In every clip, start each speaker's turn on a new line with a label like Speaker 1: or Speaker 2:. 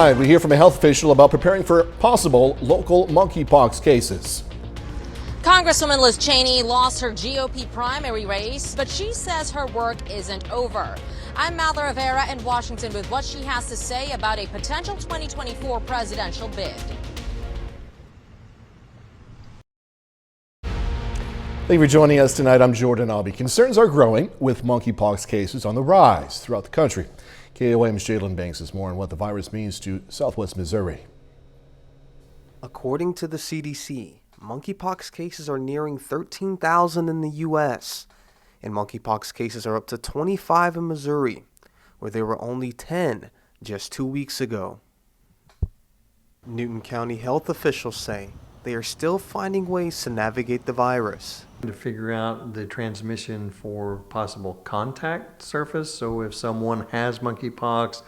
Speaker 1: We hear from a health official about preparing for possible local monkeypox cases.
Speaker 2: Congresswoman Liz Cheney lost her GOP primary race, but she says her work isn't over. I'm Mallory Rivera in Washington with what she has to say about a potential 2024 presidential bid.
Speaker 1: Thank you for joining us tonight. I'm Jordan Albee. Concerns are growing with monkeypox cases on the rise throughout the country. KOAM's Jalen Banks has more on what the virus means to Southwest Missouri.
Speaker 3: According to the CDC, monkeypox cases are nearing 13,000 in the U.S., and monkeypox cases are up to 25 in Missouri, where there were only 10 just 2 weeks ago. Newton County health officials say they are still finding ways to navigate the virus.
Speaker 4: To figure out the transmission for possible contact surface. So if someone has monkeypox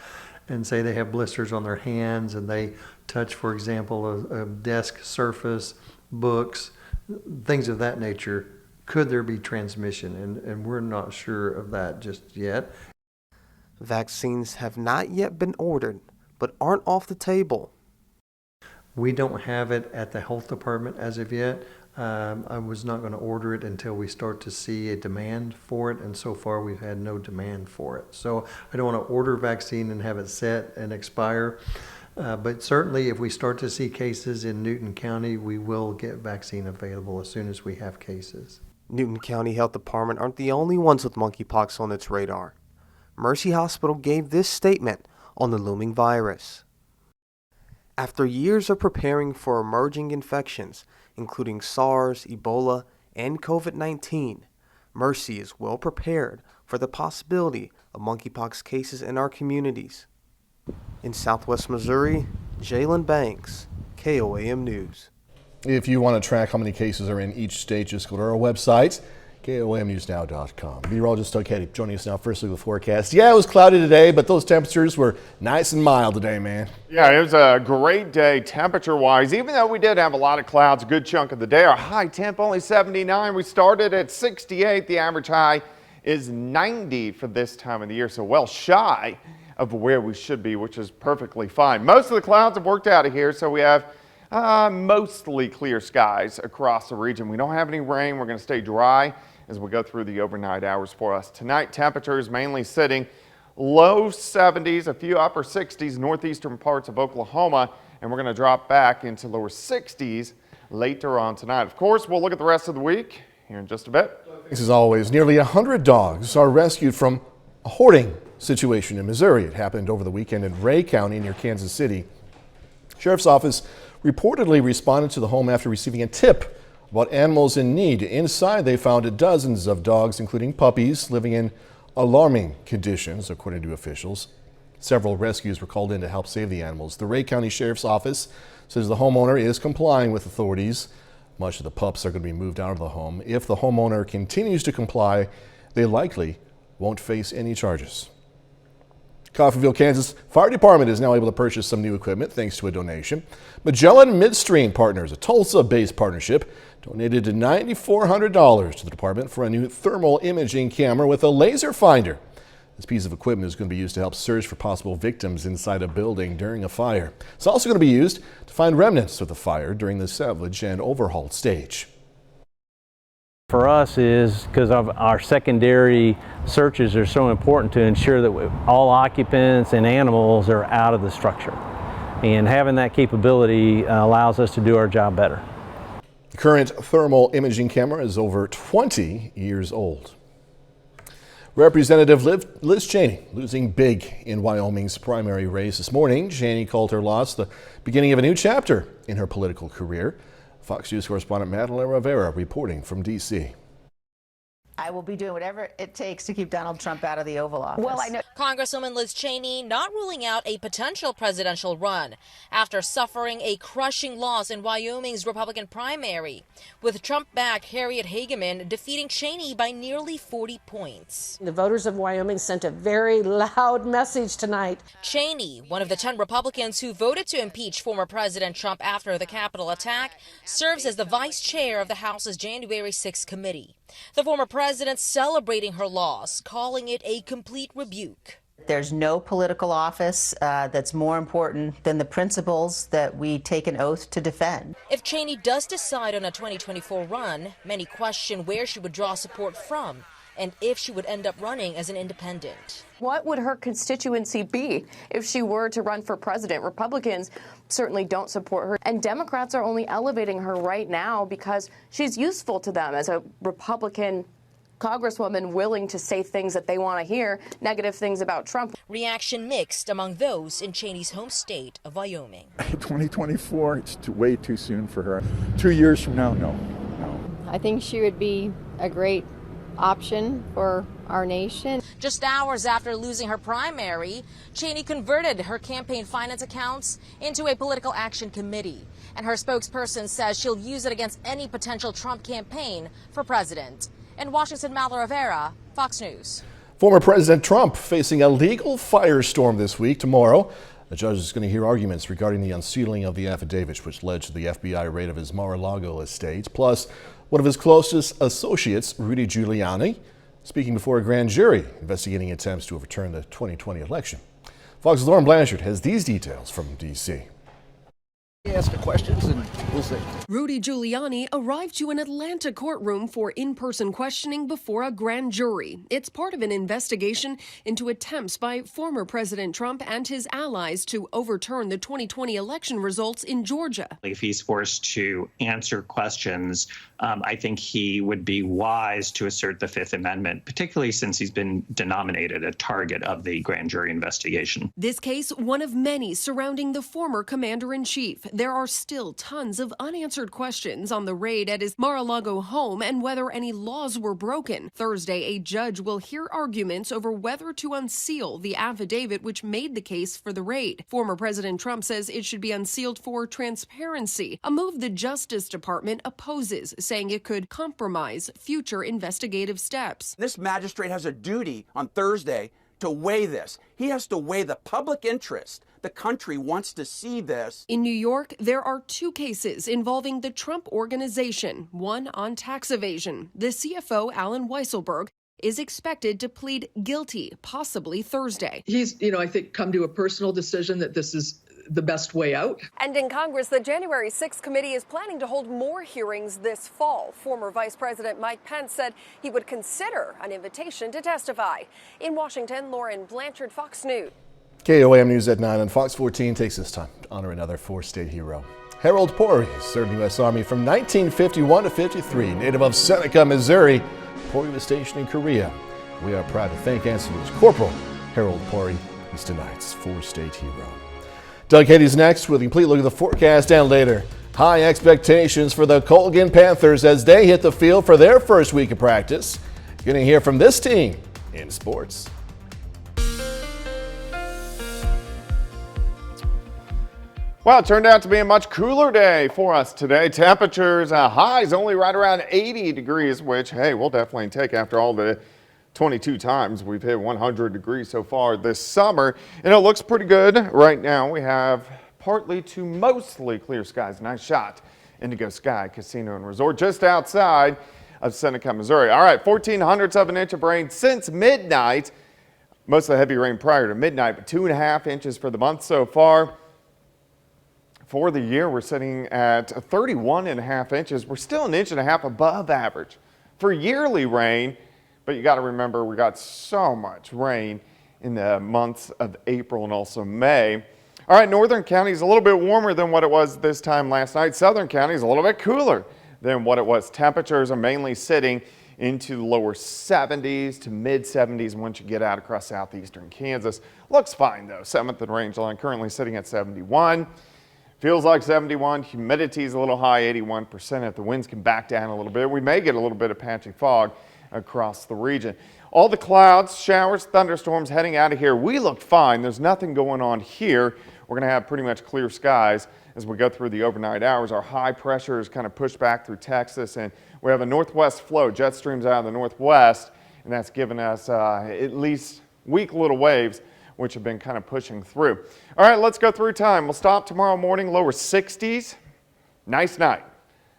Speaker 4: and say they have blisters on their hands and they touch, for example, a desk surface, books, things of that nature, could there be transmission? And we're not sure of that just yet.
Speaker 3: Vaccines have not yet been ordered, but aren't off the table.
Speaker 4: We don't have it at the health department as of yet. I was not going to order it until we start to see a demand for it, and so far we've had no demand for it. So I don't want to order vaccine and have it set and expire, but certainly if we start to see cases in Newton County, we will get vaccine available as soon as we have cases.
Speaker 3: Newton County Health Department aren't the only ones with monkeypox on its radar. Mercy Hospital gave this statement on the looming virus. After years of preparing for emerging infections, including SARS, Ebola, and COVID-19, Mercy is well prepared for the possibility of monkeypox cases in our communities. In Southwest Missouri, Jalen Banks, KOAM News.
Speaker 1: If you want to track how many cases are in each state, just go to our website, KOAMnewsnow.com. Meteorologist Doug Heddy joining us now. First look at the forecast. Yeah, it was cloudy today, but those temperatures were nice and mild today, man.
Speaker 5: Yeah, it was a great day temperature-wise. Even though we did have a lot of clouds a good chunk of the day, our high temp only 79. We started at 68. The average high is 90 for this time of the year, so well shy of where we should be, which is perfectly fine. Most of the clouds have worked out of here, so we have mostly clear skies across the region. We don't have any rain. We're going to stay dry as we go through the overnight hours for us. Tonight, temperatures mainly sitting low 70s, a few upper 60s, northeastern parts of Oklahoma, and we're going to drop back into lower 60s later on tonight. Of course, we'll look at the rest of the week here in just a bit.
Speaker 1: Thanks as always. Nearly 100 dogs are rescued from a hoarding situation in Missouri. It happened over the weekend in Ray County near Kansas City. Sheriff's office reportedly responded to the home after receiving a tip about animals in need. Inside, they found dozens of dogs, including puppies, living in alarming conditions, according to officials. Several rescues were called in to help save the animals. The Ray County Sheriff's Office says the homeowner is complying with authorities. Much of the pups are going to be moved out of the home. If the homeowner continues to comply, they likely won't face any charges. Coffeyville, Kansas Fire Department is now able to purchase some new equipment thanks to a donation. Magellan Midstream Partners, a Tulsa-based partnership, donated $9,400 to the department for a new thermal imaging camera with a laser finder. This piece of equipment is going to be used to help search for possible victims inside a building during a fire. It's also going to be used to find remnants of the fire during the salvage and overhaul stage.
Speaker 6: For us is because of our secondary searches are so important to ensure that all occupants and animals are out of the structure. And having that capability allows us to do our job better.
Speaker 1: The current thermal imaging camera is over 20 years old. Representative Liz Cheney losing big in Wyoming's primary race this morning. Cheney called her loss the beginning of a new chapter in her political career. Fox News correspondent Madeline Rivera reporting from D.C.
Speaker 7: I will be doing whatever it takes to keep Donald Trump out of the Oval Office.
Speaker 2: Well, I know Congresswoman Liz Cheney not ruling out a potential presidential run after suffering a crushing loss in Wyoming's Republican primary, with Trump-backed Harriet Hageman defeating Cheney by nearly 40 points.
Speaker 8: The voters of Wyoming sent a very loud message tonight.
Speaker 2: Cheney, one of the 10 Republicans who voted to impeach former President Trump after the Capitol attack, serves as the vice chair of the House's January 6th committee. The former president celebrating her loss, calling it a complete rebuke.
Speaker 7: There's no political office that's more important than the principles that we take an oath to defend.
Speaker 2: If Cheney does decide on a 2024 run, many question where she would draw support from and if she would end up running as an independent.
Speaker 9: What would her constituency be if she were to run for president? Republicans certainly don't support her, and Democrats are only elevating her right now because she's useful to them as a Republican Congresswoman willing to say things that they want to hear, negative things about Trump.
Speaker 2: Reaction mixed among those in Cheney's home state of Wyoming.
Speaker 10: 2024, it's way too soon for her. 2 years from now, no.
Speaker 11: I think she would be a great option for our nation.
Speaker 2: Just hours after losing her primary, Cheney converted her campaign finance accounts into a political action committee. And her spokesperson says she'll use it against any potential Trump campaign for president. In Washington, Mal Rivera, Fox News.
Speaker 1: Former President Trump facing a legal firestorm this week. Tomorrow, the judge is going to hear arguments regarding the unsealing of the affidavits which led to the FBI raid of his Mar-a-Lago estate. Plus, one of his closest associates, Rudy Giuliani, speaking before a grand jury investigating attempts to overturn the 2020 election. Fox's Lauren Blanchard has these details from D.C.
Speaker 12: Ask the questions and we'll see.
Speaker 13: Rudy Giuliani arrived to an Atlanta courtroom for in-person questioning before a grand jury. It's part of an investigation into attempts by former President Trump and his allies to overturn the 2020 election results in Georgia.
Speaker 14: If he's forced to answer questions, I think he would be wise to assert the Fifth Amendment, particularly since he's been denominated a target of the grand jury investigation.
Speaker 13: This case, one of many surrounding the former commander-in-chief. There are still tons of unanswered questions on the raid at his Mar-a-Lago home and whether any laws were broken. Thursday, a judge will hear arguments over whether to unseal the affidavit which made the case for the raid. Former President Trump says it should be unsealed for transparency, a move the Justice Department opposes, saying it could compromise future investigative steps.
Speaker 12: This magistrate has a duty on Thursday to weigh this. He has to weigh the public interest. The country wants to see this.
Speaker 13: In New York, there are two cases involving the Trump Organization, one on tax evasion. The CFO, Alan Weisselberg, is expected to plead guilty, possibly Thursday.
Speaker 15: He's, I think, come to a personal decision that this is the best way out.
Speaker 9: And in Congress, the January 6th committee is planning to hold more hearings this fall. Former Vice President Mike Pence said he would consider an invitation to testify. In Washington, Lauren Blanchard, Fox News.
Speaker 1: KOAM News at 9 on Fox 14 takes this time to honor another four-state hero. Harold Pori served in the U.S. Army from 1951 to 53. Native of Seneca, Missouri, Pori was stationed in Korea. We are proud to thank and salute Corporal Harold Pori. He's tonight's four-state hero. Doug Hady's next with a complete look at the forecast and later. High expectations for the Colgan Panthers as they hit the field for their first week of practice. You're going to hear from this team in sports.
Speaker 5: Well, it turned out to be a much cooler day for us today. Temperatures highs only right around 80 degrees, which, hey, we'll definitely take after all the 22 times we've hit 100 degrees so far this summer. And it looks pretty good right now. We have partly to mostly clear skies. Nice shot. Indigo Sky Casino and Resort just outside of Seneca, Missouri. All right, 0.14 of an inch of rain since midnight. Most of the heavy rain prior to midnight, but 2.5 inches for the month so far. For the year, we're sitting at 31.5 inches. We're still 1.5 inches above average for yearly rain. But you got to remember, we got so much rain in the months of April and also May. All right, northern counties a little bit warmer than what it was this time last night. Southern counties a little bit cooler than what it was. Temperatures are mainly sitting into the lower 70s to mid 70s once you get out across southeastern Kansas. Looks fine though. 7th and range line currently sitting at 71. Feels like 71. Humidity is a little high, 81%. If the winds can back down a little bit, we may get a little bit of patchy fog across the region. All the clouds, showers, thunderstorms heading out of here. We look fine. There's nothing going on here. We're going to have pretty much clear skies as we go through the overnight hours. Our high pressure is kind of pushed back through Texas, and we have a northwest flow. Jet streams out of the northwest, and that's given us at least weak little waves, which have been kind of pushing through. All right, let's go through time. We'll stop tomorrow morning, lower 60s. Nice night.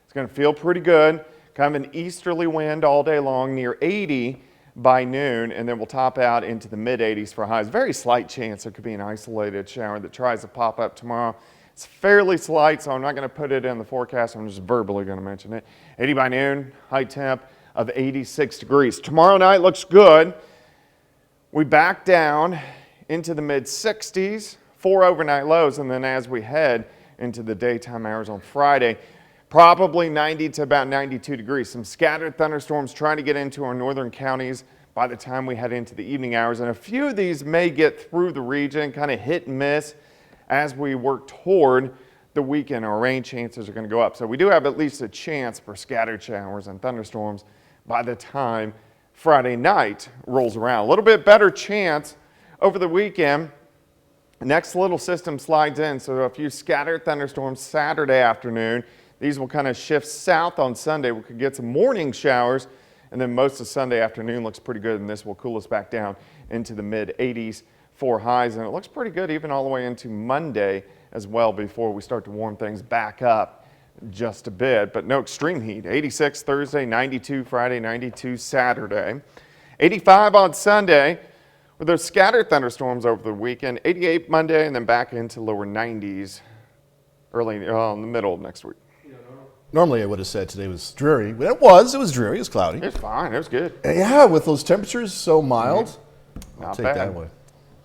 Speaker 5: It's going to feel pretty good. Kind of an easterly wind all day long, near 80 by noon, and then we'll top out into the mid-80s for highs. Very slight chance there could be an isolated shower that tries to pop up tomorrow. It's fairly slight, so I'm not going to put it in the forecast. I'm just verbally going to mention it. 80 by noon, high temp of 86 degrees. Tomorrow night looks good. We back down into the mid-60s, 4 overnight lows, and then as we head into the daytime hours on Friday, probably 90 to about 92 degrees. Some scattered thunderstorms trying to get into our northern counties by the time we head into the evening hours, and a few of these may get through the region, kind of hit and miss as we work toward the weekend. Our rain chances are going to go up, so we do have at least a chance for scattered showers and thunderstorms by the time Friday night rolls around. A little bit better chance over the weekend. Next little system slides in, so a few scattered thunderstorms Saturday afternoon. These will kind of shift south on Sunday. We could get some morning showers, and then most of Sunday afternoon looks pretty good, and this will cool us back down into the mid-80s for highs, and it looks pretty good even all the way into Monday as well before we start to warm things back up just a bit, but no extreme heat. 86 Thursday, 92 Friday, 92 Saturday. 85 on Sunday with those scattered thunderstorms over the weekend. 88 Monday, and then back into lower 90s early in the middle of next week.
Speaker 1: Normally I would have said today was dreary, but it was dreary, it was cloudy.
Speaker 5: It's fine, it was good.
Speaker 1: Yeah, with those temperatures so mild, I'll
Speaker 5: Not
Speaker 1: take
Speaker 5: bad.
Speaker 1: that away.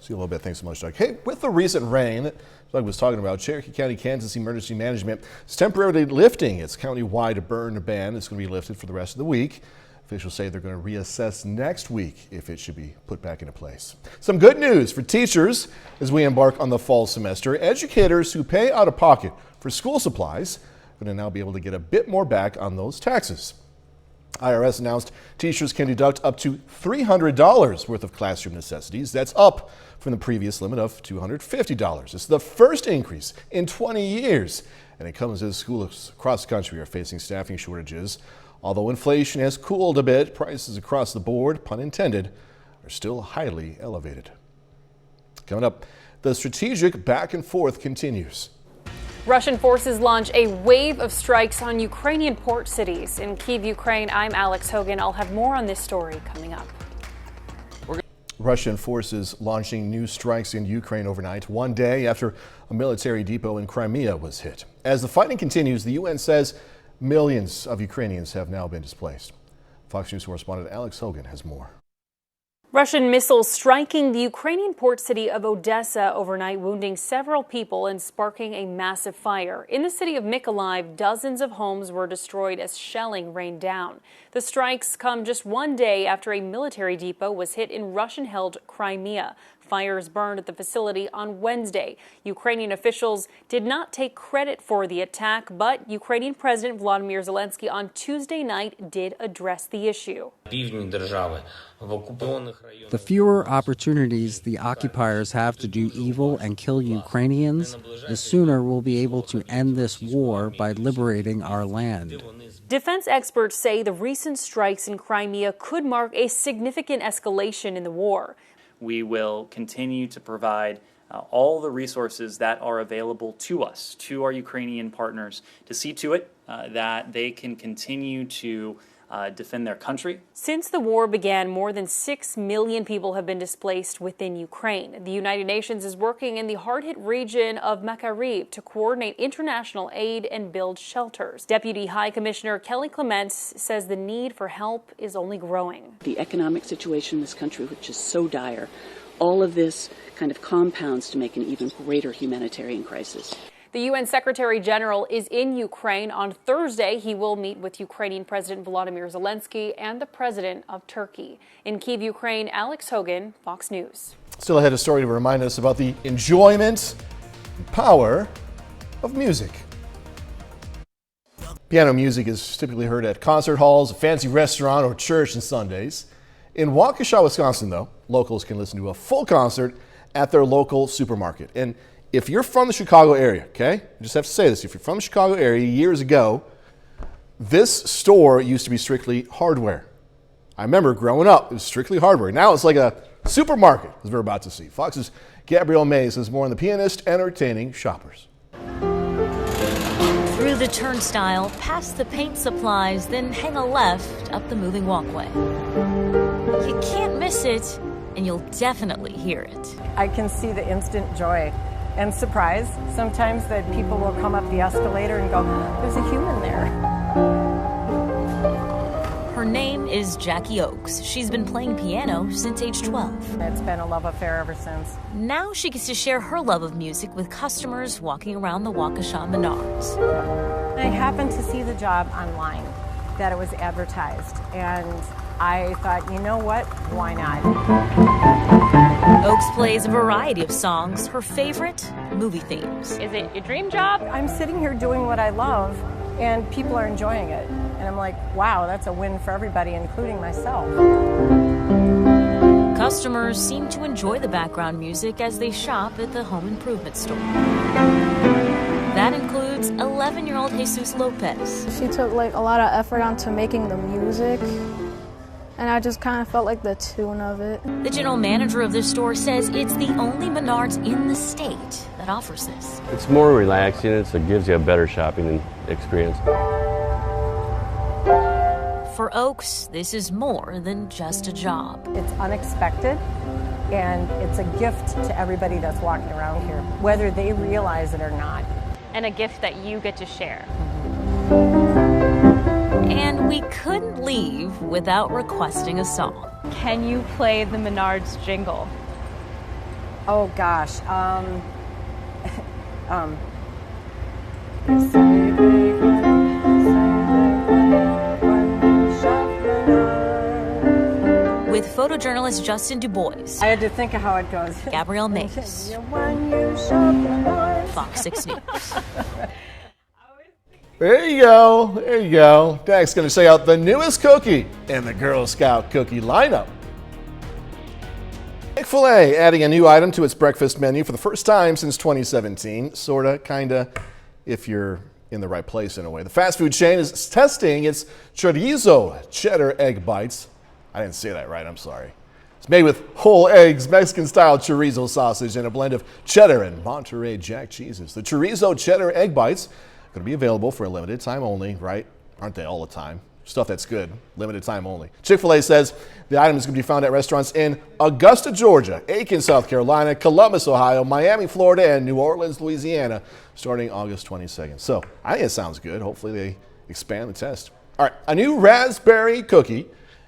Speaker 1: See you a little bit, thanks so much, Doug. Hey, with the recent rain that Doug was talking about, Cherokee County, Kansas Emergency Management is temporarily lifting its county-wide burn ban. It's going to be lifted for the rest of the week. Officials say they're going to reassess next week if it should be put back into place. Some good news for teachers as we embark on the fall semester. Educators who pay out of pocket for school supplies are going to now be able to get a bit more back on those taxes. IRS announced teachers can deduct up to $300 worth of classroom necessities. That's up from the previous limit of $250. It's the first increase in 20 years, and it comes as schools across the country are facing staffing shortages. Although inflation has cooled a bit, prices across the board, pun intended, are still highly elevated. Coming up, the strategic back and forth continues.
Speaker 16: Russian forces launch a wave of strikes on Ukrainian port cities. In Kiev, Ukraine, I'm Alex Hogan. I'll have more on this story coming up.
Speaker 1: Russian forces launching new strikes in Ukraine overnight, one day after a military depot in Crimea was hit. As the fighting continues, the UN says millions of Ukrainians have now been displaced. Fox News correspondent Alex Hogan has more.
Speaker 16: Russian missiles striking the Ukrainian port city of Odessa overnight, wounding several people and sparking a massive fire. In the city of Mykolaiv, dozens of homes were destroyed as shelling rained down. The strikes come just one day after a military depot was hit in Russian-held Crimea. Fires burned at the facility on Wednesday. Ukrainian officials did not take credit for the attack, but Ukrainian President Volodymyr Zelensky on Tuesday night did address the issue.
Speaker 17: The fewer opportunities the occupiers have to do evil and kill Ukrainians, the sooner we'll be able to end this war by liberating our land.
Speaker 16: Defense experts say the recent strikes in Crimea could mark a significant escalation in the war.
Speaker 18: We will continue to provide all the resources that are available to us, to our Ukrainian partners, to see to it that they can continue to defend their country.
Speaker 16: Since the war began, more than 6 million people have been displaced within Ukraine. The United Nations is working in the hard-hit region of Makariv to coordinate international aid and build shelters. Deputy High Commissioner Kelly Clements says the need for help is only growing.
Speaker 19: The economic situation in this country, which is so dire, all of this kind of compounds to make an even greater humanitarian crisis.
Speaker 16: The UN Secretary General is in Ukraine. On Thursday, he will meet with Ukrainian President Volodymyr Zelensky and the President of Turkey. In Kiev, Ukraine, Alex Hogan, Fox News.
Speaker 1: Still ahead, a story to remind us about the enjoyment and power of music. Piano music is typically heard at concert halls, a fancy restaurant, or church on Sundays. In Waukesha, Wisconsin, though, locals can listen to a full concert at their local supermarket. And if you're from the Chicago area, okay, I just have to say this, if you're from the Chicago area years ago, this store used to be strictly hardware. I remember growing up, it was strictly hardware. Now it's like a supermarket, as we're about to see. Fox's Gabrielle Mays has more on the pianist entertaining shoppers.
Speaker 20: Through the turnstile, past the paint supplies, then hang a left up the moving walkway. You can't miss it, and you'll definitely hear it.
Speaker 8: I can see the instant joy and surprise sometimes that people will come up the escalator and go, there's a human there.
Speaker 20: Her name is Jackie Oakes. She's been playing piano since age 12.
Speaker 8: It's been a love affair ever since.
Speaker 20: Now she gets to share her love of music with customers walking around the Waukesha Menards.
Speaker 8: I happened to see the job online, that it was advertised, and I thought, you know what, why not?
Speaker 20: Oakes plays a variety of songs. Her favorite, movie themes.
Speaker 8: Is it your dream job? I'm sitting here doing what I love, and people are enjoying it. And I'm like, wow, that's a win for everybody, including myself.
Speaker 20: Customers seem to enjoy the background music as they shop at the home improvement store. That includes 11-year-old Jesus Lopez.
Speaker 21: She took like a lot of effort onto making the music, and I just kind of felt like the tune of it.
Speaker 20: The general manager of this store says it's the only Menards in the state that offers this.
Speaker 22: It's more relaxing, so it gives you a better shopping experience.
Speaker 20: For Oakes, this is more than just a job.
Speaker 8: It's unexpected, and it's a gift to everybody that's walking around here, whether they realize it or not.
Speaker 23: And a gift that you get to share.
Speaker 20: And we couldn't leave without requesting a song.
Speaker 23: Can you play the Menards jingle?
Speaker 8: Oh gosh,
Speaker 20: With photojournalist Justin Du Bois.
Speaker 8: I had to think of how it goes.
Speaker 20: Gabrielle Mays. Fox 6 News.
Speaker 1: There you go. There you go. Dak's going to check out the newest cookie in the Girl Scout cookie lineup. Chick-fil-A adding a new item to its breakfast menu for the first time since 2017. Sorta, kinda, if you're in the right place in a way. The fast food chain is testing its Charizo Cheddar egg bites. I didn't say that right, I'm sorry. It's made with whole eggs, Mexican-style chorizo sausage, and a blend of cheddar and Monterey Jack cheeses. The Charizo Cheddar egg bites are going to be available for a limited time only, right? Aren't they all the time? Stuff that's good, limited time only. Chick-fil-A says the item is going to be found at restaurants in Augusta, Georgia, Aiken, South Carolina, Columbus, Ohio, Miami, Florida, and New Orleans, Louisiana, starting August 22nd. So I think it sounds good. Hopefully they expand the test. All right, a new raspberry cookie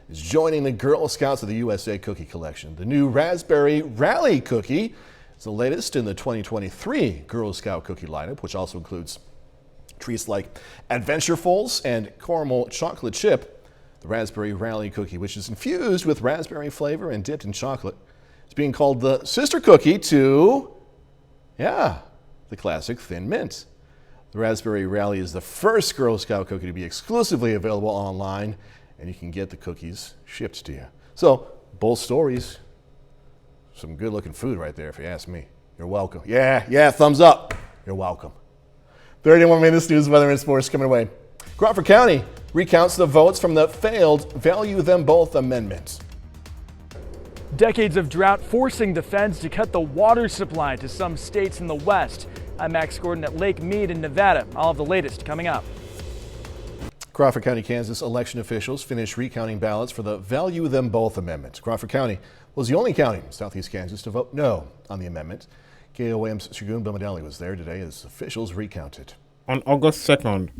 Speaker 1: is joining the Girl Scouts of the USA Cookie Collection. The new Raspberry Rally Cookie is the latest in the 2023 Girl Scout cookie lineup, which also includes treats like Adventurefuls and caramel chocolate chip. The Raspberry Rally Cookie, which is infused with raspberry flavor and dipped in chocolate, is being called the sister cookie to, the classic Thin Mint. The Raspberry Rally is the first Girl Scout cookie to be exclusively available online, and you can get the cookies shipped to you. So, both stories. Some good looking food right there, if you ask me. You're welcome. Yeah, thumbs up. You're welcome. 31 minutes news, weather, and sports coming away. Crawford County recounts the votes from the failed Value Them Both amendment.
Speaker 24: Decades of drought forcing the feds to cut the water supply to some states in the West. I'm Max Gordon at Lake Mead in Nevada. All of the latest coming up.
Speaker 1: Crawford County, Kansas election officials finished recounting ballots for the Value Them Both amendment. Crawford County was the only county in southeast Kansas to vote no on the amendment. KOAM's Shagun Bilmadali was there today as officials recounted.
Speaker 25: On August 2nd,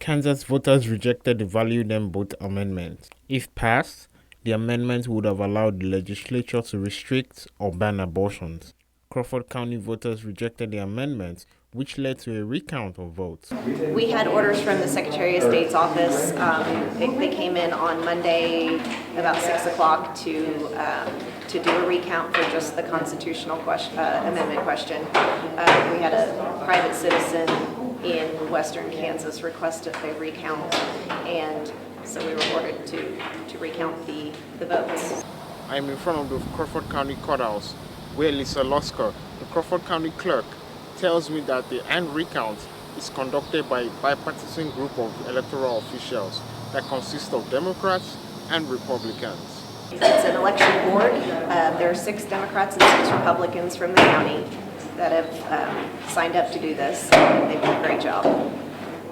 Speaker 25: Kansas voters rejected the Value Them Both amendment. If passed, the amendment would have allowed the legislature to restrict or ban abortions. Crawford County voters rejected the amendment, which led to a recount of votes.
Speaker 26: We had orders from the Secretary of State's office. They came in on Monday about 6 o'clock to do a recount for just the constitutional amendment question. We had a private citizen in western Kansas request a recount, and so we were ordered to recount the votes.
Speaker 25: I'm in front of the Crawford County Courthouse, where Lisa Lusker, the Crawford County clerk, tells me that the end recount is conducted by a bipartisan group of electoral officials that consists of Democrats and Republicans.
Speaker 26: It's an election board. There are 6 Democrats and 6 Republicans from the county that have signed up to do this. They've done a great job.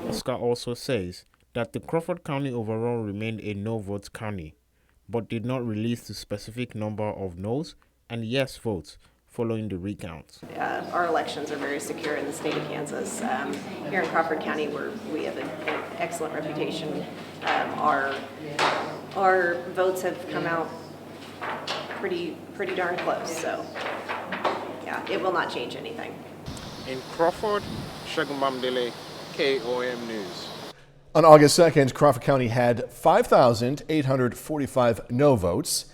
Speaker 25: Lusker also says that the Crawford County overall remained a no-vote county, but did not release the specific number of no's and yes votes following the recounts.
Speaker 26: Our elections are very secure in the state of Kansas. Here in Crawford County, we have an excellent reputation. Our votes have come out pretty darn close. So, yeah, it will not change anything.
Speaker 25: In Crawford, Shagun Bamdele, KOAM News.
Speaker 1: On August 2nd, Crawford County had 5,845 no votes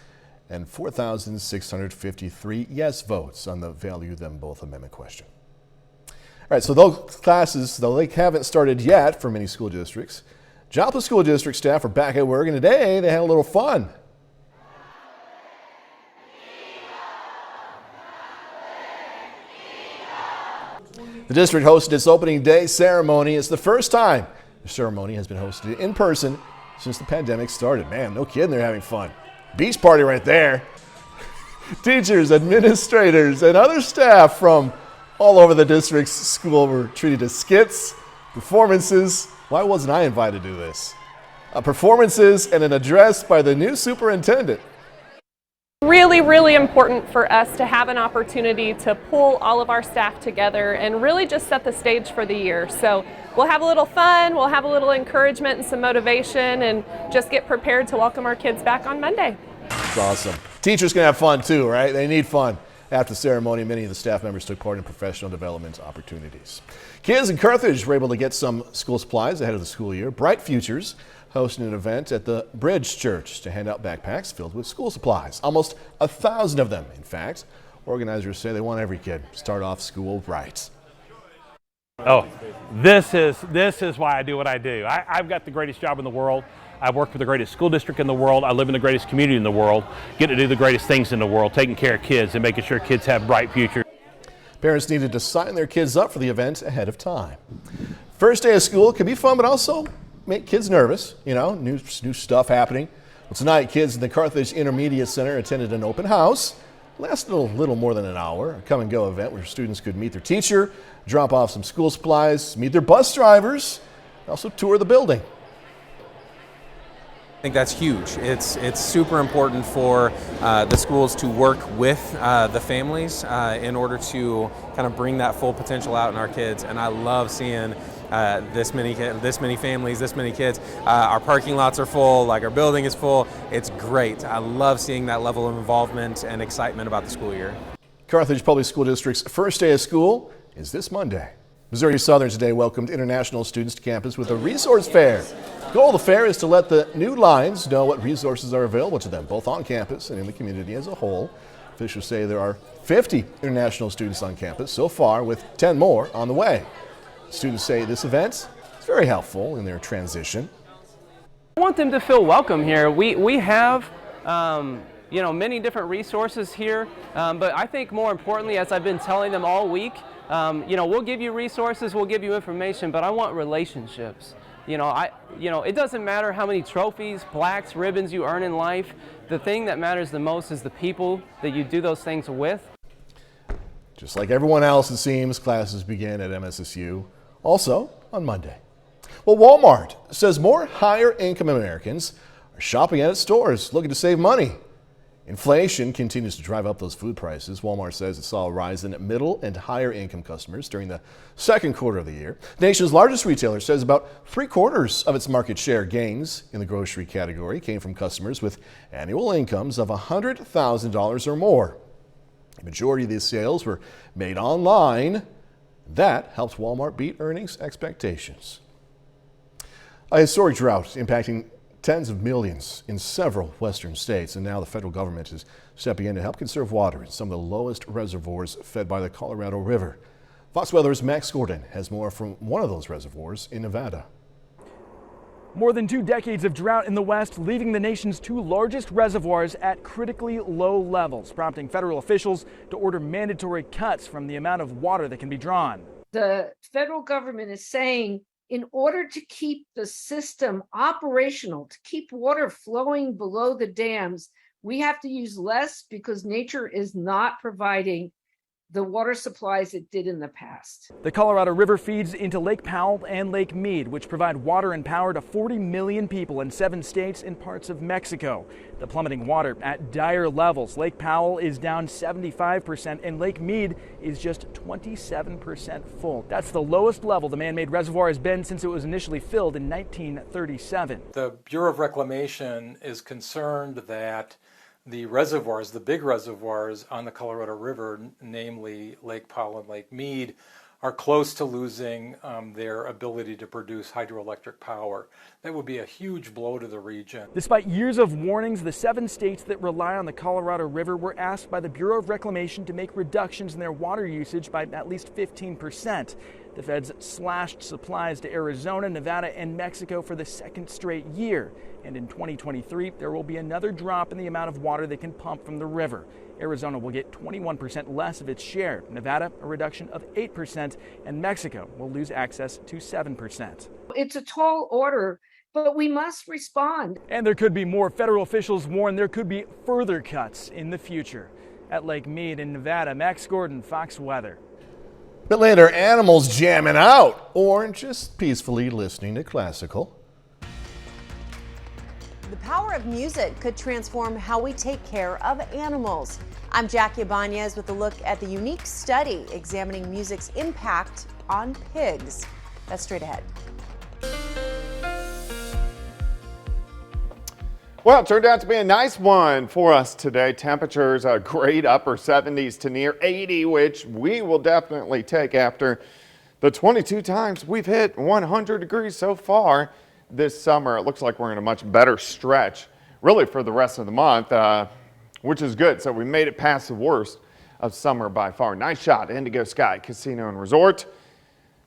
Speaker 1: and 4,653 yes votes on the Value Them Both amendment question. All right, so those classes, though they haven't started yet for many school districts, Joplin School District staff are back at work, and today they had a little fun. The district hosted its opening day ceremony. It's the first time the ceremony has been hosted in person since the pandemic started. Man, no kidding, they're having fun. Beach party right there. Teachers, administrators, and other staff from all over the district's school were treated to skits, performances. Why wasn't I invited to this? Performances and an address by the new superintendent.
Speaker 3: Really important for us to have an opportunity to pull all of our staff together and really just set the stage for the year. So we'll have a little fun, we'll have a little encouragement and some motivation, and just get prepared to welcome our kids back on Monday.
Speaker 1: That's awesome. Teachers can have fun too, right? They need fun. After the ceremony, many of the staff members took part in professional development opportunities. Kids in Carthage were able to get some school supplies ahead of the school year. Bright Futures hosting an event at the Bridge Church to hand out backpacks filled with school supplies. Almost 1,000 of them, in fact. Organizers say they want every kid to start off school right.
Speaker 4: Oh, this is why I do what I do. I've got the greatest job in the world. I've worked for the greatest school district in the world. I live in the greatest community in the world. Get to do the greatest things in the world, taking care of kids and making sure kids have bright futures.
Speaker 1: Parents needed to sign their kids up for the event ahead of time. First day of school can be fun, but also make kids nervous. You know, new stuff happening. Well, tonight, kids in the Carthage Intermediate Center attended an open house. It lasted a little more than an hour. A come and go event where students could meet their teacher, drop off some school supplies, meet their bus drivers, and also tour the building.
Speaker 6: I think that's huge. It's super important for the schools to work with the families in order to kind of bring that full potential out in our kids. And I love seeing this many families, this many kids. Our parking lots are full, like our building is full. It's great. I love seeing that level of involvement and excitement about the school year.
Speaker 1: Carthage Public School District's first day of school is this Monday. Missouri Southern today welcomed international students to campus with a resource fair. The goal of the fair is to let the new lines know what resources are available to them, both on campus and in the community as a whole. Officials say there are 50 international students on campus so far, with 10 more on the way. Students say this event is very helpful in their transition.
Speaker 7: I want them to feel welcome here. We have many different resources here, but I think more importantly, as I've been telling them all week, we'll give you resources, we'll give you information, but I want relationships. It doesn't matter how many trophies, plaques, ribbons you earn in life. The thing that matters the most is the people that you do those things with.
Speaker 1: Just like everyone else, it seems, classes begin at MSSU, also on Monday. Well, Walmart says more higher-income Americans are shopping at its stores, looking to save money. Inflation continues to drive up those food prices. Walmart says it saw a rise in middle and higher income customers during the second quarter of the year. The nation's largest retailer says about 3/4 of its market share gains in the grocery category came from customers with annual incomes of $100,000 or more. The majority of these sales were made online. That helped Walmart beat earnings expectations. A historic drought impacting tens of millions in several western states, and now the federal government is stepping in to help conserve water in some of the lowest reservoirs fed by the Colorado River. Fox Weather's Max Gordon has more from one of those reservoirs in Nevada.
Speaker 24: More than 2 decades of drought in the West, leaving the nation's 2 largest reservoirs at critically low levels, prompting federal officials to order mandatory cuts from the amount of water that can be drawn.
Speaker 10: The federal government is saying, in order to keep the system operational, to keep water flowing below the dams, we have to use less because nature is not providing the water supply as it did in the past.
Speaker 24: The Colorado River feeds into Lake Powell and Lake Mead, which provide water and power to 40 million people in 7 states and parts of Mexico. The plummeting water at dire levels. Lake Powell is down 75% and Lake Mead is just 27% full. That's the lowest level the man-made reservoir has been since it was initially filled in 1937.
Speaker 2: The Bureau of Reclamation is concerned that the reservoirs, the big reservoirs on the Colorado River, namely Lake Powell and Lake Mead, are close to losing their ability to produce hydroelectric power. That would be a huge blow to the region.
Speaker 24: Despite years of warnings, the 7 states that rely on the Colorado River were asked by the Bureau of Reclamation to make reductions in their water usage by at least 15%. The feds slashed supplies to Arizona, Nevada, and Mexico for the 2nd straight year. And in 2023, there will be another drop in the amount of water they can pump from the river. Arizona will get 21% less of its share, Nevada a reduction of 8%, and Mexico will lose access to 7%.
Speaker 10: It's a tall order, but we must respond.
Speaker 24: And there could be more. Federal officials warn there could be further cuts in the future. At Lake Mead in Nevada, Max Gordon, Fox Weather.
Speaker 1: But later, animals jamming out or just peacefully listening to classical.
Speaker 11: The power of music could transform how we take care of animals. I'm Jackie Ibanez with a look at the unique study examining music's impact on pigs. That's straight ahead.
Speaker 5: Well, it turned out to be a nice one for us today. Temperatures a great upper 70s to near 80, which we will definitely take after the 22 times we've hit 100 degrees so far this summer. It looks like we're in a much better stretch really for the rest of the month, which is good. So we made it past the worst of summer by far. Nice shot, Indigo Sky Casino and Resort,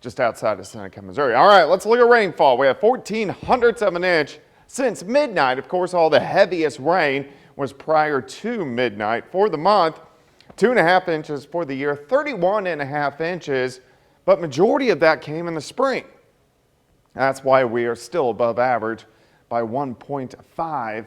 Speaker 5: just outside of Seneca, Missouri. All right, let's look at rainfall. We have 0.14 of an inch since midnight. Of course, all the heaviest rain was prior to midnight. For the month, 2.5 inches for the year, 31.5 inches, but majority of that came in the spring. That's why we are still above average by 1.5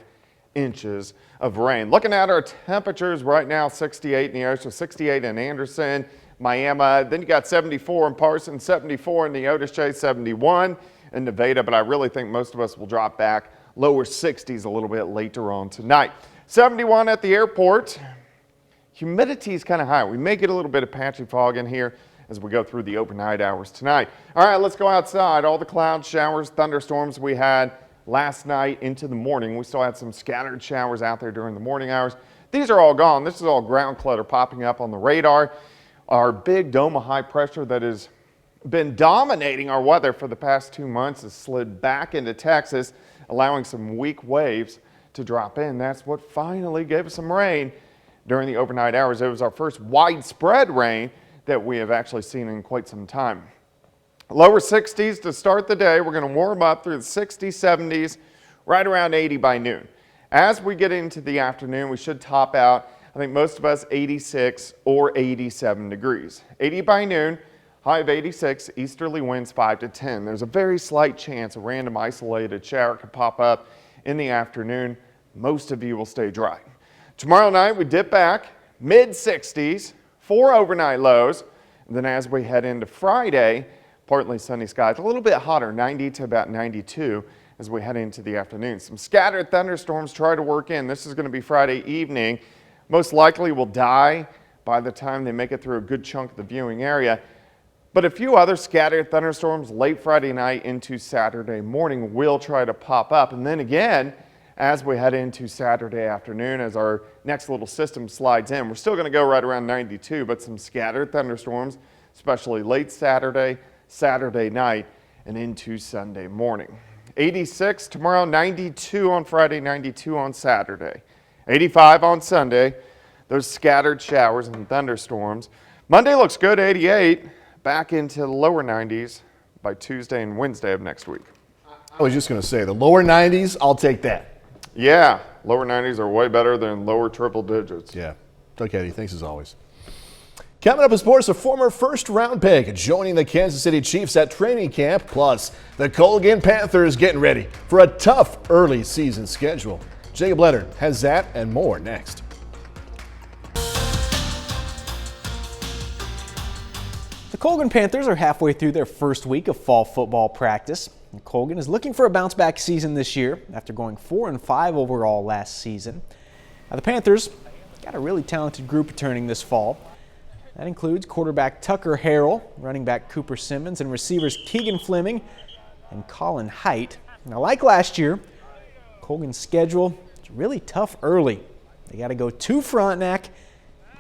Speaker 5: inches of rain. Looking at our temperatures right now, 68 in Neosho, 68 in Anderson, Miami. Then you got 74 in Parsons, 74 in Neotis Chase, 71 in Nevada, but I really think most of us will drop back lower 60s a little bit later on tonight. 71 at the airport. Humidity is kind of high. We may get a little bit of patchy fog in here as we go through the overnight hours tonight. All right, let's go outside. All the clouds, showers, thunderstorms we had last night into the morning. We still had some scattered showers out there during the morning hours. These are all gone. This is all ground clutter popping up on the radar. Our big dome of high pressure that has been dominating our weather for the past 2 months has slid back into Texas, allowing some weak waves to drop in. That's what finally gave us some rain during the overnight hours. It was our first widespread rain that we have actually seen in quite some time. Lower 60s to start the day. We're going to warm up through the 60s, 70s, right around 80 by noon. As we get into the afternoon, we should top out, I think most of us, 86 or 87 degrees. 80 by noon. High of 86, easterly winds 5 to 10. There's a very slight chance a random isolated shower could pop up in the afternoon. Most of you will stay dry. Tomorrow night we dip back, mid 60s, 4 overnight lows. And then as we head into Friday, partly sunny skies, a little bit hotter, 90 to about 92 as we head into the afternoon. Some scattered thunderstorms try to work in. This is going to be Friday evening. Most likely will die by the time they make it through a good chunk of the viewing area. But a few other scattered thunderstorms late Friday night into Saturday morning will try to pop up. And then again, as we head into Saturday afternoon, as our next little system slides in, we're still going to go right around 92, but some scattered thunderstorms, especially late Saturday, Saturday night, and into Sunday morning. 86 tomorrow, 92 on Friday, 92 on Saturday, 85 on Sunday. Those scattered showers and thunderstorms. Monday looks good, 88. Back into the lower 90s by Tuesday and Wednesday of next week.
Speaker 1: I was just going to say, the lower 90s, I'll take that.
Speaker 5: Yeah, lower 90s are way better than lower triple digits.
Speaker 1: Yeah. Doug Eddie, thanks as always. Coming up in sports, a former first-round pick joining the Kansas City Chiefs at training camp, plus the Colgan Panthers getting ready for a tough early season schedule. Jacob Leonard has that and more next.
Speaker 9: Colgan Panthers are halfway through their first week of fall football practice. And Colgan is looking for a bounce-back season this year after going 4-5 overall last season. Now, the Panthers got a really talented group returning this fall. That includes quarterback Tucker Harrell, running back Cooper Simmons, and receivers Keegan Fleming and Colin Height. Now, like last year, Colgan's schedule is really tough early. They got to go to Frontenac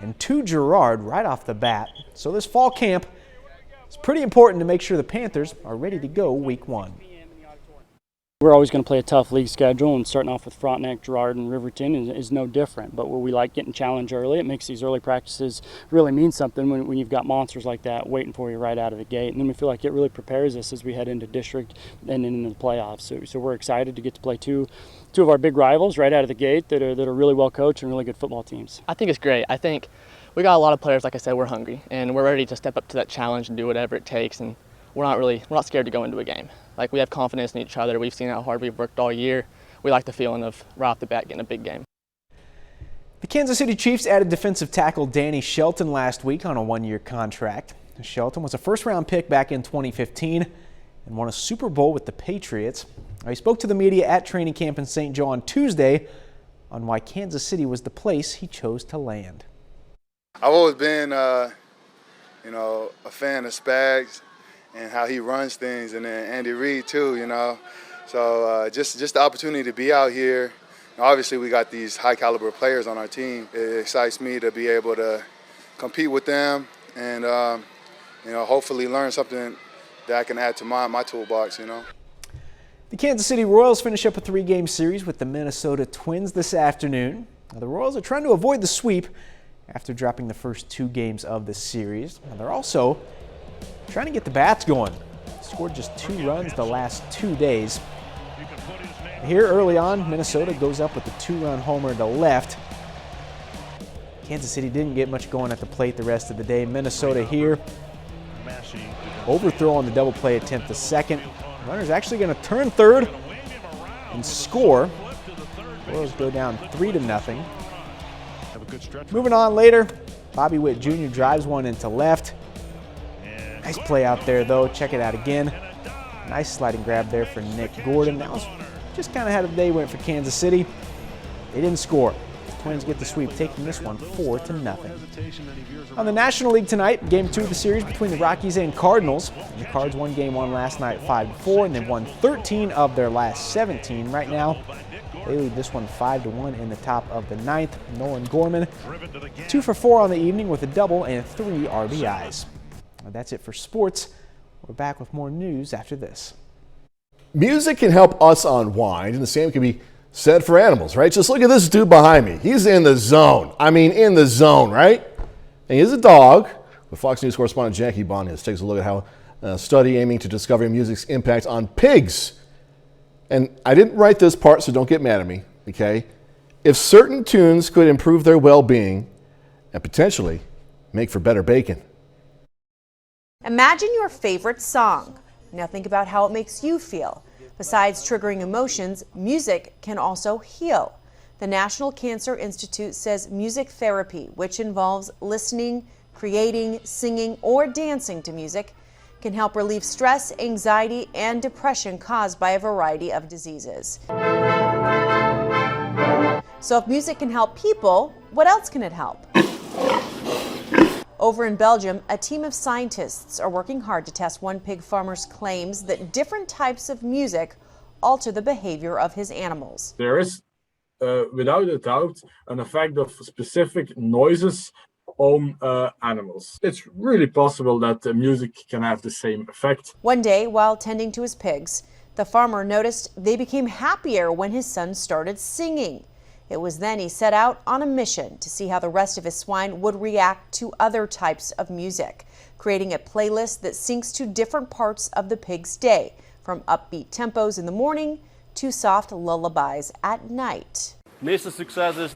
Speaker 9: and to Girard right off the bat. So this fall camp is pretty important to make sure the Panthers are ready to go week 1.
Speaker 12: We're always going to play a tough league schedule, and starting off with Frontenac, Girard, and Riverton is no different. But where we like getting challenged early, it makes these early practices really mean something when you've got monsters like that waiting for you right out of the gate. And then we feel like it really prepares us as we head into district and into the playoffs. So we're excited to get to play two of our big rivals right out of the gate that are really well coached and really good football teams.
Speaker 13: I think it's great. I think we got a lot of players, like I said, we're hungry and we're ready to step up to that challenge and do whatever it takes. And we're not scared to go into a game. Like, we have confidence in each other. We've seen how hard we've worked all year. We like the feeling of right off the bat getting a big game.
Speaker 9: The Kansas City Chiefs added defensive tackle Danny Shelton last week on a 1-year contract. Shelton was a first-round pick back in 2015 and won a Super Bowl with the Patriots. He spoke to the media at training camp in St. Joe on Tuesday on why Kansas City was the place he chose to land.
Speaker 14: I've always been, a fan of Spags and how he runs things, and then Andy Reid too, So just the opportunity to be out here. Obviously, we got these high-caliber players on our team. It excites me to be able to compete with them and, hopefully learn something that I can add to my toolbox,
Speaker 9: The Kansas City Royals finish up a 3-game series with the Minnesota Twins this afternoon. Now, the Royals are trying to avoid the sweep after dropping the first 2 games of the series. Now, they're also trying to get the bats going. Scored just 2 runs the last 2 days. Here early on, Minnesota goes up with a 2-run homer to left. Kansas City didn't get much going at the plate the rest of the day. Minnesota here. Overthrow on the double play attempt to second. Runner's actually going to turn third and score. Royals go down 3-0. Moving on later, Bobby Witt Jr. drives one into left. Nice play out there, though. Check it out again. Nice sliding grab there for Nick Gordon. That was just kind of how the day went for Kansas City. They didn't score. The Twins get the sweep, taking this one 4-0. On the National League tonight, Game 2 of the series between the Rockies and Cardinals. The Cards won Game 1 last night 5-4, and they've won 13 of their last 17. Right now, they lead this one 5-1 in the top of the 9th. Nolan Gorman, 2 for 4 on the evening with a double and 3 RBIs. Well, that's it for sports. We're back with more news after this.
Speaker 1: Music can help us unwind, and the same can be said for animals, right? Just look at this dude behind me. He's in the zone. I mean, in the zone, right? And he's a dog. With Fox News correspondent Jackie Bonias takes a look at how a study aiming to discover music's impact on pigs. And I didn't write this part, so don't get mad at me, okay? If certain tunes could improve their well-being and potentially make for better bacon.
Speaker 11: Imagine your favorite song. Now think about how it makes you feel. Besides triggering emotions, music can also heal. The National Cancer Institute says music therapy, which involves listening, creating, singing, or dancing to music, can help relieve stress, anxiety, and depression caused by a variety of diseases. So if music can help people, what else can it help? Over in Belgium, a team of scientists are working hard to test one pig farmer's claims that different types of music alter the behavior of his animals.
Speaker 15: There is, without a doubt, an effect of specific noises on animals. It's really possible that music can have the same effect.
Speaker 11: One day, while tending to his pigs, the farmer noticed they became happier when his son started singing. It was then he set out on a mission to see how the rest of his swine would react to other types of music, creating a playlist that syncs to different parts of the pig's day, from upbeat tempos in the morning to soft lullabies at night.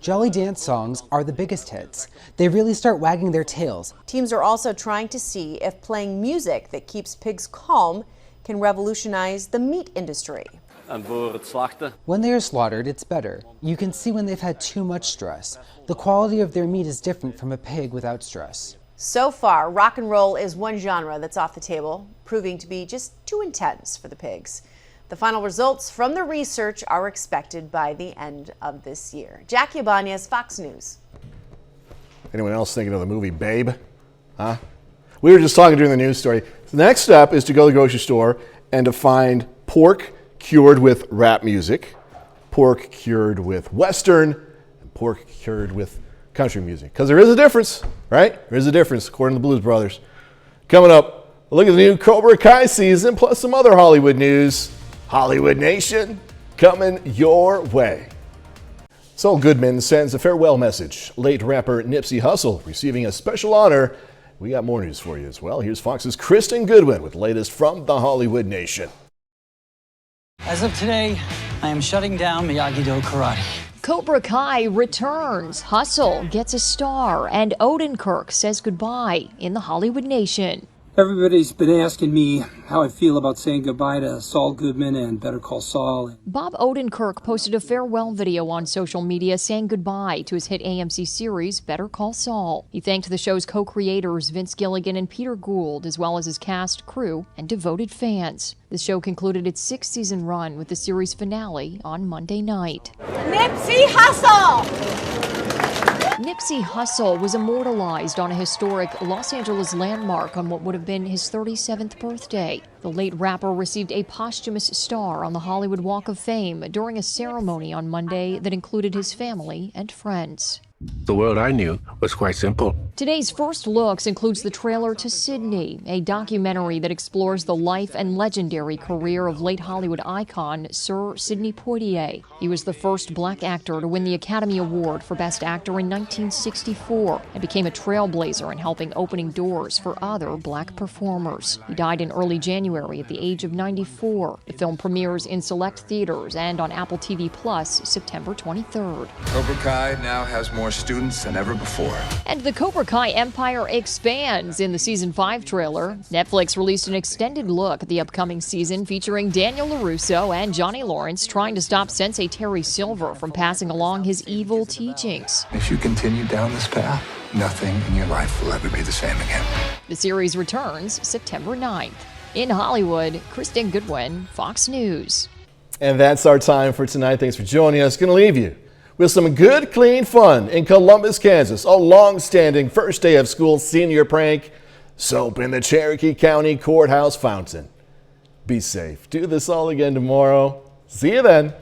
Speaker 17: Jolly dance songs are the biggest hits. They really start wagging their tails.
Speaker 11: Teams are also trying to see if playing music that keeps pigs calm can revolutionize the meat industry.
Speaker 17: When they are slaughtered, it's better. You can see when they've had too much stress. The quality of their meat is different from a pig without stress.
Speaker 11: So far, rock and roll is one genre that's off the table, proving to be just too intense for the pigs. The final results from the research are expected by the end of this year. Jackie Ibanez, Fox News.
Speaker 1: Anyone else thinking of the movie Babe? Huh? We were just talking during the news story. The next step is to go to the grocery store and to find pork cured with rap music, pork cured with Western, and pork cured with country music. Because there is a difference, right? There is a difference, according to the Blues Brothers. Coming up, a look at the new Cobra Kai season, plus some other Hollywood news. Hollywood Nation, coming your way. Saul Goodman sends a farewell message. Late rapper Nipsey Hussle receiving a special honor. We got more news for you as well. Here's Fox's Kristen Goodwin with the latest from the Hollywood Nation.
Speaker 16: As of today, I am shutting down Miyagi-Do Karate.
Speaker 18: Cobra Kai returns, Hussle gets a star, and Odenkirk says goodbye in the Hollywood Nation.
Speaker 16: Everybody's been asking me how I feel about saying goodbye to Saul Goodman and Better Call Saul.
Speaker 18: Bob Odenkirk posted a farewell video on social media saying goodbye to his hit AMC series Better Call Saul. He thanked the show's co-creators Vince Gilligan and Peter Gould, as well as his cast, crew, and devoted fans. The show concluded its 6-season run with the series finale on Monday night. Nipsey Hussle! Nipsey Hussle was immortalized on a historic Los Angeles landmark on what would have been his 37th birthday. The late rapper received a posthumous star on the Hollywood Walk of Fame during a ceremony on Monday that included his family and friends.
Speaker 19: The world I knew was quite simple.
Speaker 18: Today's first looks includes the trailer to Sydney, a documentary that explores the life and legendary career of late Hollywood icon Sir Sidney Poitier. He was the first black actor to win the Academy Award for Best Actor in 1964 and became a trailblazer in helping opening doors for other black performers. He died in early January at the age of 94. The film premieres in select theaters and on Apple TV Plus September 23rd.
Speaker 21: Cobra Kai now has more students than ever before.
Speaker 18: And the Cobra Kai empire expands in the Season 5 trailer. Netflix released an extended look at the upcoming season featuring Daniel LaRusso and Johnny Lawrence trying to stop Sensei Terry Silver from passing along his evil teachings.
Speaker 21: If you continue down this path, nothing in your life will ever be the same again.
Speaker 18: The series returns September 9th. In Hollywood, Kristen Goodwin, Fox News.
Speaker 1: And that's our time for tonight. Thanks for joining us. Going to leave you with some good, clean fun in Columbus, Kansas. A long-standing first day of school senior prank. Soap in the Cherokee County Courthouse fountain. Be safe. Do this all again tomorrow. See you then.